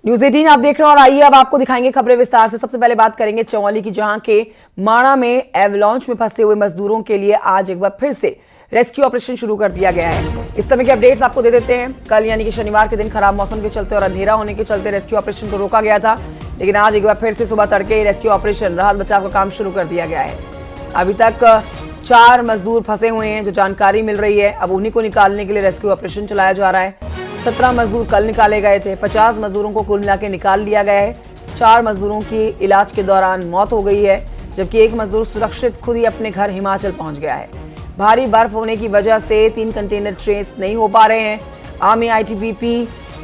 News 18 आप देख रहे हो और आइए अब आपको दिखाएंगे खबरें विस्तार से। सबसे पहले बात करेंगे चमोली की, जहां के माणा में एवलांच में फंसे हुए मजदूरों के लिए आज एक बार फिर से रेस्क्यू ऑपरेशन शुरू कर दिया गया है। इस समय के अपडेट्स आपको दे देते हैं। कल यानी कि शनिवार के दिन खराब मौसम के चलते और अंधेरा होने के चलते रेस्क्यू ऑपरेशन को रोका गया था, लेकिन आज एक बार फिर से सुबह तड़के रेस्क्यू ऑपरेशन राहत बचाव का काम शुरू कर दिया गया है। अभी तक 4 मजदूर फंसे हुए हैं जो जानकारी मिल रही है। अब उन्हीं को निकालने के लिए रेस्क्यू ऑपरेशन चलाया जा रहा है। 17 मजदूर कल निकाले गए थे। 50 मजदूरों को कुल मिला के निकाल लिया गया है। 4 मजदूरों की इलाज के दौरान मौत हो गई है, जबकि एक मजदूर सुरक्षित खुद ही अपने घर हिमाचल पहुंच गया है। भारी बर्फ होने की वजह से 3 कंटेनर ट्रेस नहीं हो पा रहे हैं। आर्मी आईटीबीपी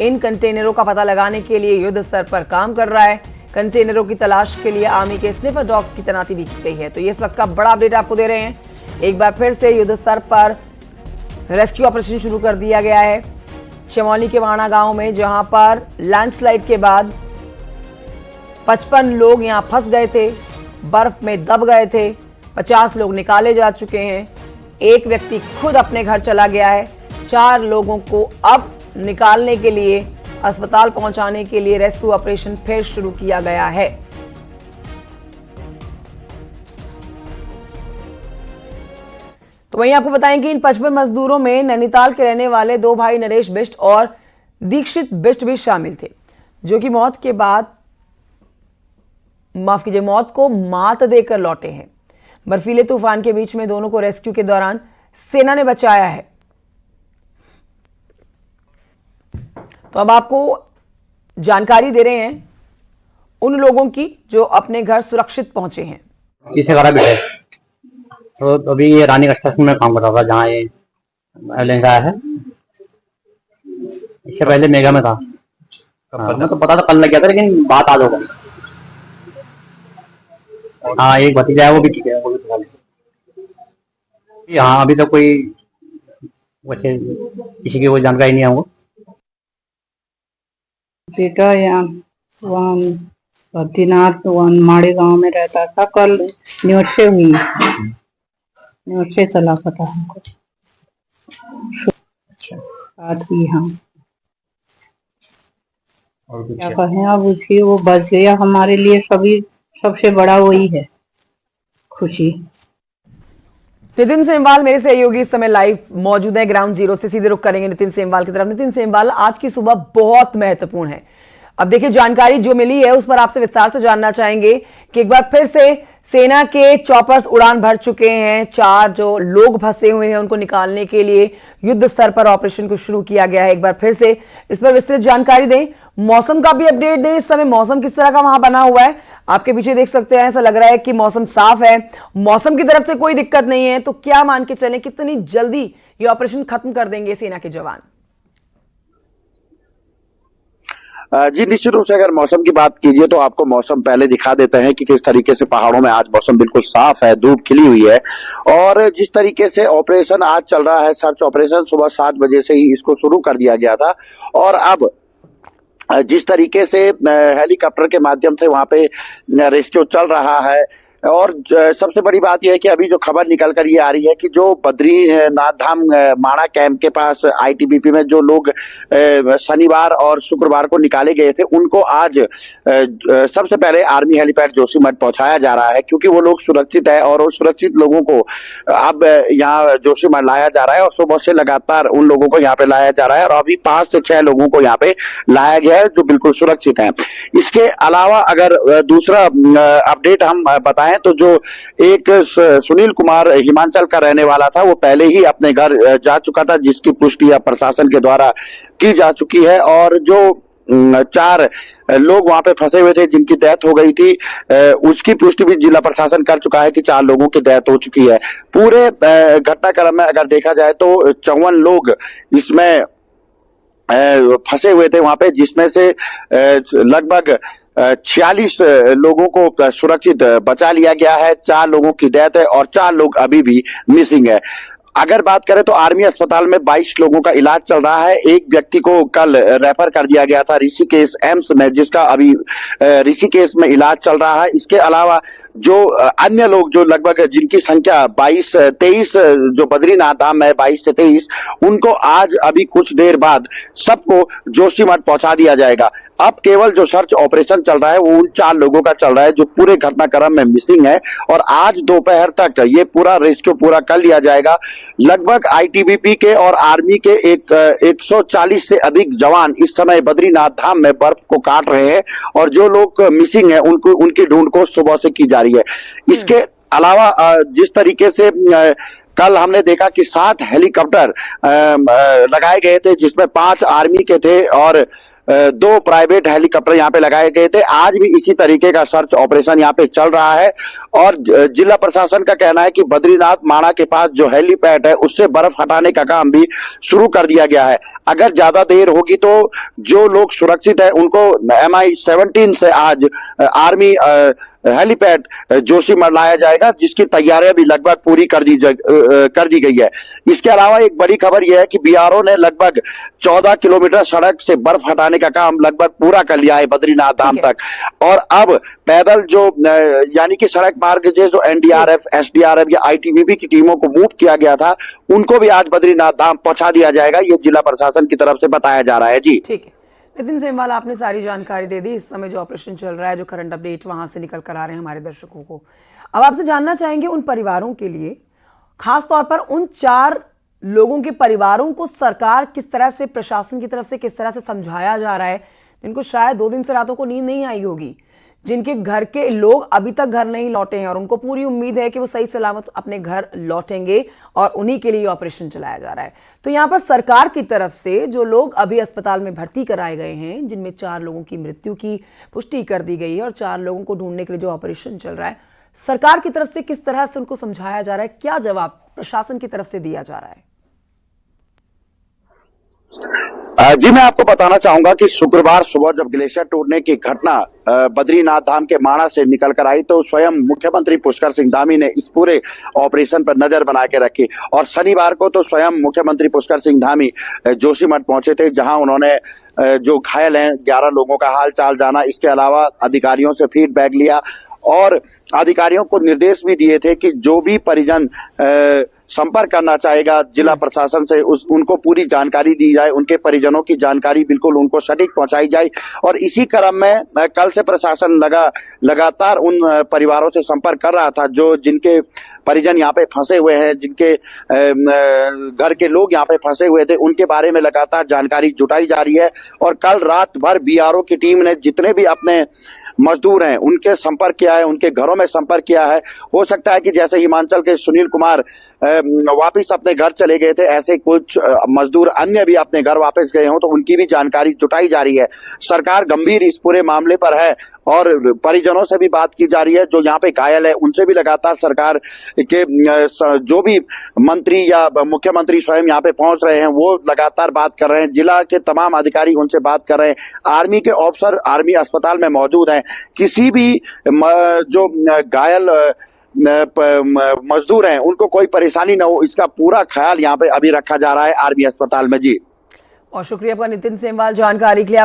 इन कंटेनरों का पता लगाने के लिए युद्ध स्तर पर काम कर रहा है। कंटेनरों की तलाश के लिए आर्मी के स्निफर डॉग्स की तैनाती भी की गई है। तो ये इस वक्त का बड़ा अपडेट आपको दे रहे हैं। एक बार फिर से युद्ध स्तर पर रेस्क्यू ऑपरेशन शुरू कर दिया गया है चमोली के वाणा गांव में, जहां पर लैंडस्लाइड के बाद 55 लोग यहां फंस गए थे, बर्फ में दब गए थे। 50 लोग निकाले जा चुके हैं। एक व्यक्ति खुद अपने घर चला गया है। 4 लोगों को अब निकालने के लिए, अस्पताल पहुंचाने के लिए रेस्क्यू ऑपरेशन फिर शुरू किया गया है। तो वहीं आपको बताएं कि इन 55 मजदूरों में नैनीताल के रहने वाले 2 भाई नरेश बिष्ट और दीक्षित बिष्ट भी शामिल थे, जो कि मौत को मात देकर लौटे हैं। बर्फीले तूफान के बीच में दोनों को रेस्क्यू के दौरान सेना ने बचाया है। तो अब आपको जानकारी दे रहे हैं उन लोगों की जो अपने घर सुरक्षित पहुंचे हैं। किसे करा बेटे? तो अभी ये रानी का स्टेशन में काम कर रहा था, जहाँ ये एयरलाइन आया है। इससे पहले मेगा में था। मैं तो पता था कल लग गया था, लेकिन बात आज हो गई। हाँ, एक भतीजा है, वो भी ठीक है, वो भी हाँ, अभी तो कोई वैसे किसी की कोई जानकारी नहीं है हमको। बेटा यहाँ वहाँ बद्रीनाथ वन माड़े गांव में रहता था। कल न्यूज से हुई, न्यूज से चला पता हमको। बात हुई। हाँ, क्या कहें अब, उसकी वो बच गया। हमारे लिए सभी सबसे बड़ा वही है खुशी। नितिन सेमवाल मेरे सहयोगी इस समय लाइव मौजूद है ग्राउंड जीरो से। सीधे रुख करेंगे नितिन सेमवाल की तरफ। नितिन सेमवाल, आज की सुबह बहुत महत्वपूर्ण है। अब देखिए, जानकारी जो मिली है उस पर आपसे विस्तार से जानना चाहेंगे कि एक बार फिर से सेना के चॉपर्स उड़ान भर चुके हैं। 4 जो लोग फंसे हुए हैं उनको निकालने के लिए युद्ध स्तर पर ऑपरेशन को शुरू किया गया है। एक बार फिर से इस पर विस्तृत जानकारी दें, मौसम का भी अपडेट दें। इस समय मौसम किस तरह का वहां बना हुआ है? आपके पीछे देख सकते हैं, ऐसा लग रहा है कि मौसम साफ है, मौसम की तरफ से कोई दिक्कत नहीं है। तो क्या मान के चलें कितनी जल्दी ये ऑपरेशन खत्म कर देंगे सेना के जवान? जी, निश्चित रूप से अगर मौसम की बात कीजिए तो आपको मौसम पहले दिखा देते हैं कि किस तरीके से पहाड़ों में आज मौसम बिल्कुल साफ है, धूप खिली हुई है। और जिस तरीके से ऑपरेशन आज चल रहा है, सर्च ऑपरेशन, सुबह 7 बजे से ही इसको शुरू कर दिया गया था। और अब जिस तरीके से हेलीकॉप्टर के माध्यम से वहां पे रेस्क्यू चल रहा है, और सबसे बड़ी बात यह है कि अभी जो खबर निकल कर ये आ रही है कि जो बद्रीनाथ धाम माणा कैंप के पास आईटीबीपी में जो लोग शनिवार और शुक्रवार को निकाले गए थे, उनको आज सबसे पहले आर्मी हेलीपैड जोशीमठ पहुंचाया जा रहा है, क्योंकि वो लोग सुरक्षित है। और उस सुरक्षित लोगों को अब यहाँ जोशीमठ लाया जा रहा है, और सुबह से लगातार उन लोगों को यहाँ पे लाया जा रहा है। और अभी 5 से 6 लोगों को यहाँ पे लाया गया है जो बिल्कुल सुरक्षित है। इसके अलावा अगर दूसरा अपडेट हम बताएं तो जो एक सुनील कुमार हिमाचल का रहने वाला था, वो पहले ही अपने घर जा चुका था, जिसकी पुष्टि प्रशासन के द्वारा की जा चुकी है। और जो 4 लोग वहां पे फंसे हुए थे जिनकी डेथ हो गई थी, उसकी पुष्टि भी जिला प्रशासन कर चुका है कि 4 लोगों की डेथ हो चुकी है। पूरे घटनाक्रम में अगर देखा जाए तो 54 लोग इसमें फंसे हुए थे वहां पे, जिसमें से लगभग 46 लोगों को सुरक्षित बचा लिया गया है। 4 लोगों की डेथ है और 4 लोग अभी भी मिसिंग है। अगर बात करें तो आर्मी अस्पताल में 22 लोगों का इलाज चल रहा है। एक व्यक्ति को कल रेफर कर दिया गया था ऋषिकेश एम्स में, जिसका अभी ऋषिकेश में इलाज चल रहा है। इसके अलावा जो अन्य लोग जो लगभग जिनकी संख्या 22-23 जो बद्रीनाथ धाम है 22 से 23, उनको आज अभी कुछ देर बाद सबको जोशीमठ पहुंचा दिया जाएगा। अब केवल जो सर्च ऑपरेशन चल रहा है वो उन 4 लोगों का चल रहा है जो पूरे घटनाक्रम में मिसिंग है, और आज दोपहर तक ये पूरा रेस्क्यू पूरा कर लिया जाएगा। लगभग आईटीबीपी के और आर्मी के 140 से अधिक जवान इस समय बद्रीनाथ धाम में बर्फ को काट रहे हैं, और जो लोग मिसिंग है उनकी ढूंढ को सुबह से की जा रही है। इसके अलावा जिस तरीके से कल हमने देखा कि 7 हेलीकॉप्टर लगाए गए थे, जिसमें 5 आर्मी के थे और 2 प्राइवेट हेलीकॉप्टर यहाँ पे लगाए गए थे। आज भी इसी तरीके का सर्च ऑपरेशन यहाँ पे चल रहा है, और जिला प्रशासन का कहना है कि बद्रीनाथ माणा के पास जो हेलीपैड है उससे बर्फ हटाने का काम भी शुरू कर दिया गया है। अगर ज्यादा देर होगी तो जो लोग सुरक्षित है उनको MI-17 से आज आर्मी हेलीपैड जोशीमठ लाया जाएगा, जिसकी तैयारियां भी लगभग पूरी कर दी गई है। इसके अलावा एक बड़ी खबर यह है कि बीआरओ ने लगभग 14 किलोमीटर सड़क से बर्फ हटाने का काम लगभग पूरा कर लिया है बद्रीनाथ धाम तक, और अब पैदल जो यानी कि सड़क मार्ग से जो एनडीआरएफ, एसडीआरएफ या आईटीबीपी की टीमों को मूव किया गया था उनको भी आज बद्रीनाथ धाम पहुंचा दिया जाएगा, ये जिला प्रशासन की तरफ से बताया जा रहा है। जी ठीक है नितिन सेमवाल, आपने सारी जानकारी दे दी। इस समय जो ऑपरेशन चल रहा है, जो करंट अपडेट वहां से निकल कर आ रहे हैं हमारे दर्शकों को, अब आपसे जानना चाहेंगे उन परिवारों के लिए, खास तौर पर उन 4 लोगों के परिवारों को सरकार किस तरह से, प्रशासन की तरफ से किस तरह से समझाया जा रहा है, जिनको शायद 2 दिन से रातों को नींद नहीं आई होगी, जिनके घर के लोग अभी तक घर नहीं लौटे हैं और उनको पूरी उम्मीद है कि वो सही सलामत अपने घर लौटेंगे, और उन्हीं के लिए ऑपरेशन चलाया जा रहा है। तो यहाँ पर सरकार की तरफ से जो लोग अभी अस्पताल में भर्ती कराए गए हैं, जिनमें 4 लोगों की मृत्यु की पुष्टि कर दी गई है और 4 लोगों को ढूंढने के लिए जो ऑपरेशन चल रहा है, सरकार की तरफ से किस तरह से उनको समझाया जा रहा है, क्या जवाब प्रशासन की तरफ से दिया जा रहा है? जी मैं आपको बताना चाहूंगा कि शुक्रवार सुबह जब ग्लेशियर टूटने की घटना बद्रीनाथ धाम के माणा से निकल कर आई तो स्वयं मुख्यमंत्री पुष्कर सिंह धामी ने इस पूरे ऑपरेशन पर नजर बना के रखी, और शनिवार को तो स्वयं मुख्यमंत्री पुष्कर सिंह धामी जोशीमठ पहुंचे थे, जहां उन्होंने जो घायल हैं 11 लोगों का हाल चाल जाना, इसके अलावा अधिकारियों से फीडबैक लिया और अधिकारियों को निर्देश भी दिए थे कि जो भी परिजन संपर्क करना चाहेगा जिला प्रशासन से उनको पूरी जानकारी दी जाए, उनके परिजनों की जानकारी बिल्कुल उनको सटीक पहुंचाई जाए। और इसी क्रम में कल से प्रशासन लगातार उन परिवारों से संपर्क कर रहा था जो जिनके परिजन यहाँ पे फंसे हुए हैं, जिनके घर के लोग यहाँ पे फंसे हुए थे, उनके बारे में लगातार जानकारी जुटाई जा रही है। और कल रात भर बीआरओ की टीम ने जितने भी अपने मजदूर हैं उनके संपर्क किया है, उनके घरों में संपर्क किया है। हो सकता है कि जैसे हिमाचल के सुनील कुमार वापिस अपने घर चले गए थे, ऐसे कुछ मजदूर अन्य भी अपने घर वापस गए हों, तो उनकी भी जानकारी जुटाई जा रही है। सरकार गंभीर इस पूरे मामले पर है और परिजनों से भी बात की जा रही है, जो यहाँ पे घायल है उनसे भी लगातार सरकार के जो भी मंत्री या मुख्यमंत्री स्वयं यहाँ पे पहुंच रहे हैं वो लगातार बात कर रहे हैं। जिला के तमाम अधिकारी उनसे बात कर रहे हैं। आर्मी के ऑफिसर आर्मी अस्पताल में मौजूद हैं। किसी भी जो घायल मजदूर हैं उनको कोई परेशानी ना हो, इसका पूरा ख्याल यहाँ पे अभी रखा जा रहा है आर्मी अस्पताल में। जी और शुक्रिया आपका नितिन सेमवाल जानकारी के लिए।